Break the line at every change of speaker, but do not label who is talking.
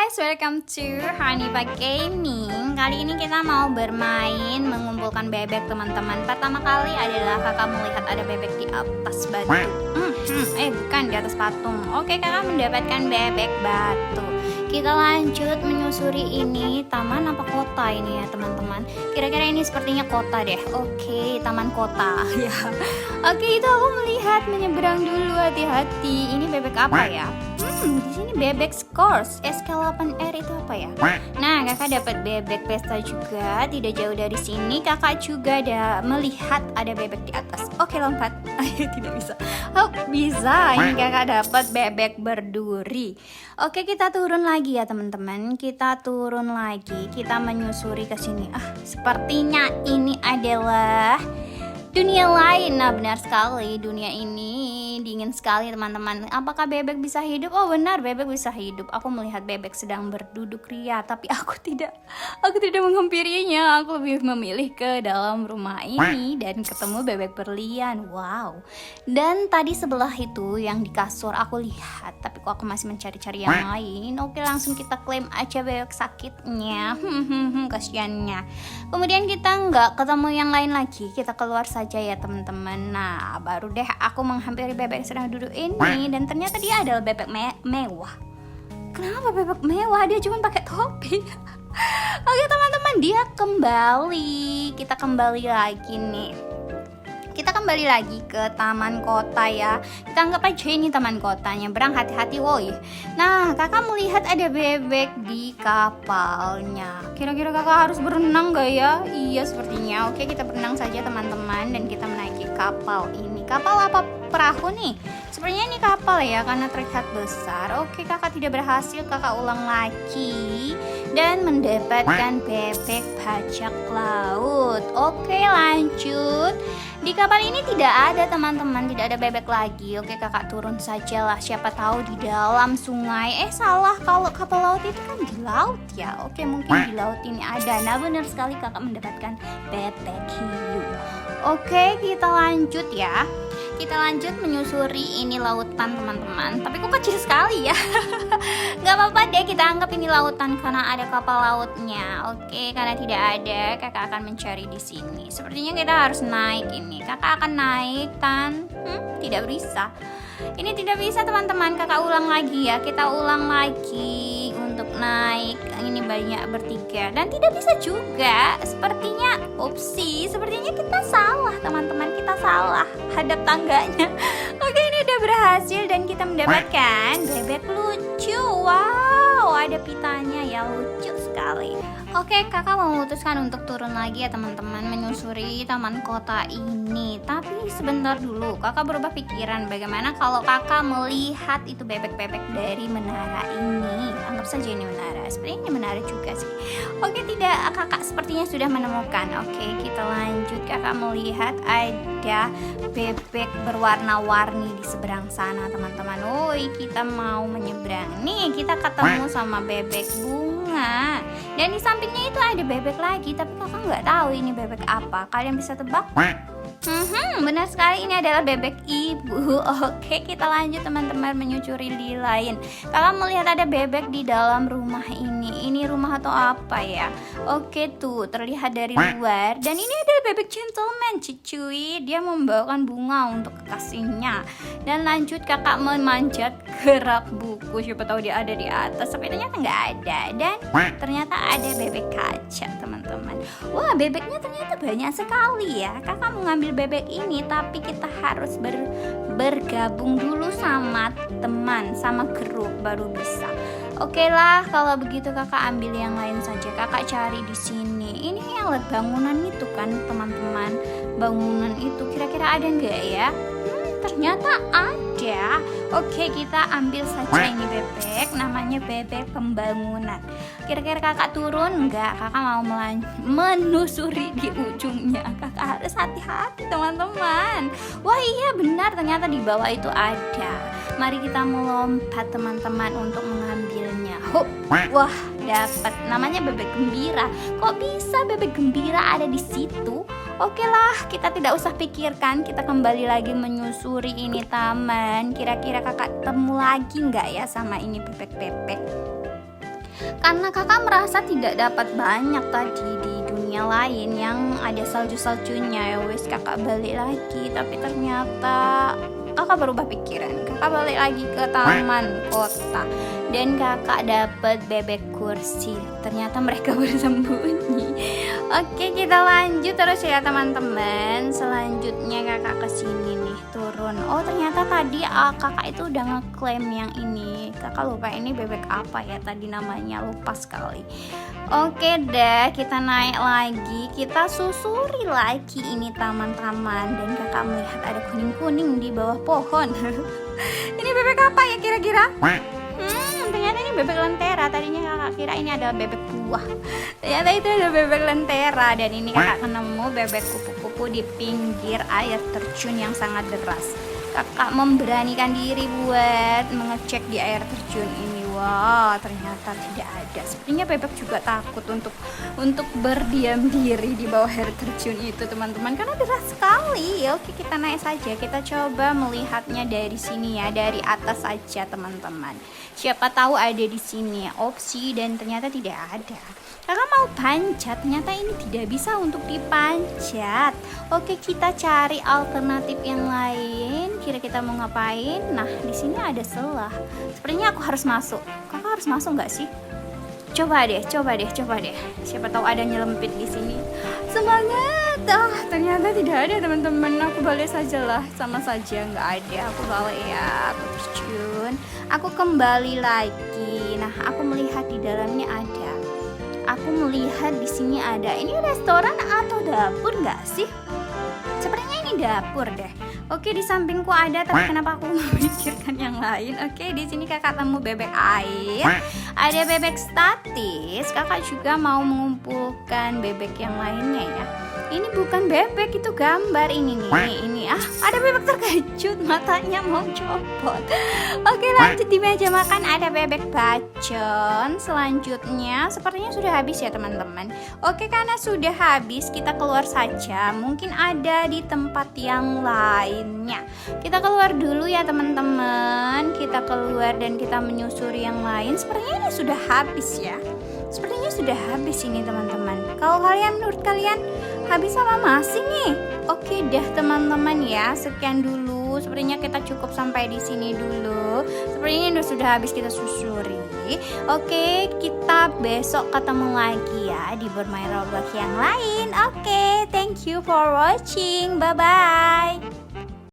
guys, welcome to Hanifa Gaming. Kali ini kita mau bermain mengumpulkan bebek teman-teman. Pertama kali adalah kakak melihat ada bebek di atas batu. Bukan di atas patung. Oke, kakak mendapatkan bebek batu. Kita lanjut menyusuri ini taman apa kota ini ya teman-teman. Kira-kira ini sepertinya kota deh. Oke, taman kota ya. Oke, itu aku melihat menyeberang dulu, hati-hati. Ini bebek apa ya? Di sini bebek Skors SK8R itu apa ya? Nah, kakak dapat bebek pesta juga. Tidak jauh dari sini kakak juga ada melihat ada bebek di atas. Oke, lompat. Ayo, tidak bisa. Oh, bisa. Ini kakak dapat bebek berduri. Oke, kita turun lagi ya teman-teman. Kita turun lagi. Kita menyusuri ke sini. Sepertinya ini adalah dunia lain. Nah, benar sekali, dunia ini dingin sekali teman-teman. Apakah bebek bisa hidup? Oh benar, bebek bisa hidup. Aku melihat bebek sedang berduduk ria, tapi aku tidak menghampirinya. Aku lebih memilih ke dalam rumah ini dan ketemu bebek berlian. Wow. Dan tadi sebelah itu yang di kasur aku lihat, tapi kok aku masih mencari-cari yang lain. Oke, langsung kita klaim aja bebek sakitnya. Kasiannya. Kemudian kita nggak ketemu yang lain lagi. Kita keluar saja ya teman-teman. Nah, baru deh aku menghampiri bebek yang sedang duduk ini, dan ternyata dia adalah bebek mewah. Kenapa bebek mewah? Dia cuma pakai topi. Oke teman-teman, dia kembali. Kita kembali lagi nih. Kita kembali lagi ke taman kota ya. Kita anggap aja ini taman kotanya. Berang, hati-hati woi. Nah, kakak melihat ada bebek di kapalnya. Kira-kira kakak harus berenang gak ya? Iya, sepertinya. Oke, kita berenang saja teman-teman. Dan kita menaiki kapal ini. Kapal apa perahu nih? Sepertinya ini kapal ya, karena terlihat besar. Oke, kakak tidak berhasil. Kakak ulang lagi dan mendapatkan bebek bajak laut. Oke, lanjut. Di kapal ini tidak ada teman-teman, tidak ada bebek lagi. Oke, kakak turun saja lah. Siapa tahu di dalam sungai. Salah, kalau kapal laut itu kan di laut ya. Oke, mungkin di laut ini ada. Nah, benar sekali kakak mendapatkan bebek hiu. Oke, kita lanjut ya. Kita lanjut menyusuri ini lautan teman-teman. Tapi kok kecil sekali ya. Gak apa-apa deh, kita anggap ini lautan karena ada kapal lautnya. Oke, karena tidak ada, kakak akan mencari di sini. Sepertinya kita harus naik ini. Kakak akan naik tan? Tidak bisa. Ini tidak bisa teman-teman. Kakak ulang lagi ya. Kita ulang lagi untuk naik. Ini banyak bertiga dan tidak bisa juga. Sepertinya sepertinya kita salah teman-teman. Kita salah hadap tangganya. Oke, ini udah berhasil dan kita mendapatkan bebek lucu. Wow, ada pitanya ya, lucu sekali. Oke, kakak memutuskan untuk turun lagi ya teman-teman, menyusuri taman kota ini. Tapi sebentar dulu, kakak berubah pikiran. Bagaimana kalau kakak melihat itu bebek-bebek dari menara ini? Anggap saja ini menara. Sepertinya ini menara juga sih. Oke, tidak, kakak sepertinya sudah menemukan. Oke, kita lanjut. Kakak melihat ada bebek berwarna-warni di seberang sana teman-teman. Woi, kita mau menyeberang. Nih, kita ketemu sama bebek bunga. Dan di sampingnya itu ada bebek lagi, tapi kakak nggak tahu ini bebek apa. Kalian bisa tebak? Benar sekali, ini adalah bebek ibu. Oke, kita lanjut teman-teman menyusuri di lain. Kakak melihat ada bebek di dalam rumah ini. Ini rumah atau apa ya? Oke, tuh terlihat dari luar. Dan ini adalah bebek gentleman, cuy. Dia membawakan bunga untuk kekasihnya. Dan lanjut kakak memanjat ke rak buku. Siapa tahu dia ada di atas. Tapi ternyata nggak ada. Dan ternyata ada bebek kaca teman-teman. Wah, bebeknya ternyata banyak sekali ya. Kakak mengambil bebek ini, tapi kita harus bergabung dulu sama teman, sama grup baru bisa. Oke lah, kalau begitu kakak ambil yang lain saja. Kakak cari di sini. Ini yang lihat bangunan itu kan teman-teman. Bangunan itu kira-kira ada nggak ya? Ternyata ada. Oke, kita ambil saja ini bebek. Namanya bebek pembangunan. Kira-kira kakak turun enggak? Kakak mau menusuri di ujungnya. Kakak harus hati-hati teman-teman. Wah iya benar, ternyata di bawah itu ada. Mari kita melompat teman-teman untuk mengambilnya. Hop. Wah, dapat. Namanya bebek gembira. Kok bisa bebek gembira ada di situ? Oke lah, kita tidak usah pikirkan. Kita kembali lagi menyusuri ini taman. Kira-kira kakak temu lagi nggak ya sama ini bebek-bebek? Karena kakak merasa tidak dapat banyak tadi di dunia lain yang ada salju-saljunya. Ya wes kakak balik lagi, tapi ternyata kakak berubah pikiran. Kakak balik lagi ke taman kota dan kakak dapat bebek kursi. Ternyata mereka bersembunyi. Oke, kita lanjut terus ya teman-teman. Selanjutnya kakak kesini nih, turun. Oh ternyata tadi kakak itu udah ngeklaim yang ini. Kakak lupa ini bebek apa ya tadi namanya, lupa sekali. Oke deh, kita naik lagi, kita susuri lagi ini taman-taman. Dan kakak melihat ada kuning-kuning di bawah pohon. Ini bebek apa ya kira-kira? Ternyata ini bebek lentera. Tadinya kakak kira ini adalah bebek buah. Ternyata itu ada bebek lentera. Dan ini kakak ketemu bebek kupu-kupu di pinggir air terjun yang sangat deras. Kakak memberanikan diri buat mengecek di air terjun ini. Wah, ternyata tidak ada. Sepertinya bebek juga takut untuk berdiam diri di bawah air terjun itu, teman-teman, karena deras sekali. Oke, kita naik saja. Kita coba melihatnya dari sini ya, dari atas saja, teman-teman. Siapa tahu ada di sini opsi dan ternyata tidak ada. Kakak mau panjat, ternyata ini tidak bisa untuk dipanjat. Oke, kita cari alternatif yang lain. Kira kita mau ngapain? Nah, di sini ada celah. Sepertinya aku harus masuk. Kakak harus masuk nggak sih? Coba deh. Siapa tahu ada nyelempit di sini. Semangat! Ternyata tidak ada, teman-teman. Aku balik saja lah, sama saja nggak ada. Aku balik ya, aku terjun. Aku kembali lagi. Nah, aku melihat di dalamnya ada. Aku melihat di sini ada. Ini restoran atau dapur nggak sih? Sepertinya ini dapur deh. Oke, di sampingku ada, tapi kenapa aku memikirkan yang lain? Oke, di sini kakak temu bebek air. Ada bebek statis. Kakak juga mau mengumpulkan bebek yang lainnya ya. Ini bukan bebek, itu gambar ini nih. Ini ada bebek terkejut, matanya mau copot. Oke, lanjut di meja makan ada bebek bacon. Selanjutnya sepertinya sudah habis ya teman-teman. Oke, karena sudah habis kita keluar saja. Mungkin ada di tempat yang lainnya. Kita keluar dulu ya teman-teman. Kita keluar dan kita menyusuri yang lain. Sepertinya ini sudah habis ya. Sepertinya sudah habis ini teman-teman. Kalau kalian, menurut kalian habis apa masih nih? Oke dah teman-teman ya, sekian dulu. Sepertinya kita cukup sampai di sini dulu. Sepertinya sudah habis kita susuri. Oke, kita besok ketemu lagi ya di bermain Roblox yang lain. Oke, thank you for watching. Bye bye.